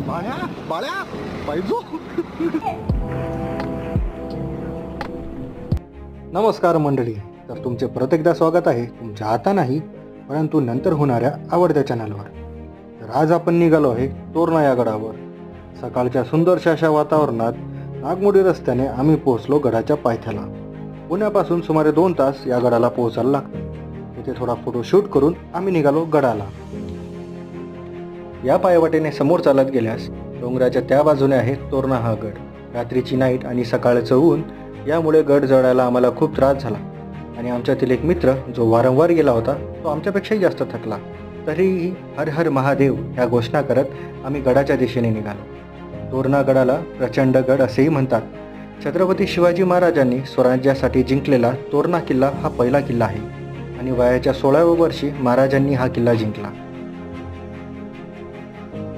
बाळ्या बाळ्या पाहिजो. नमस्कार मंडळी, तर तुमचे परत एकदा स्वागत आहे तुमच्या आता नाही परंतु नंतर होणाऱ्या आवडत्या चॅनलवर. तर आज आपण निघालो आहे तोरणा या गडावर. सकाळच्या सुंदरशा अशा वातावरणात नागमोडी रस्त्याने आम्ही पोहोचलो गडाच्या पायथ्याला. पुण्यापासून सुमारे 2 तास या गडाला पोहोचायला लागतो. तिथे थोडा फोटो शूट करून आम्ही निघालो गडाला. या पायवाटेने समोर चालत गेल्यास डोंगराच्या त्या बाजूने आहे तोरणा हा गड. रात्रीची नाईट आणि सकाळचं ऊन यामुळे गड चढायला आम्हाला खूप त्रास झाला आणि आमच्यातील एक मित्र जो वारंवार गेला होता तो आमच्यापेक्षाही जास्त थकला. तरीही हर हर महादेव ह्या घोषणा करत आम्ही गडाच्या दिशेने निघालो. तोरणा गडाला प्रचंड गड असेही म्हणतात. छत्रपती शिवाजी महाराजांनी स्वराज्यासाठी जिंकलेला तोरणा किल्ला हा पहिला किल्ला आहे आणि वयाच्या 16व्या वर्षी महाराजांनी हा किल्ला जिंकला.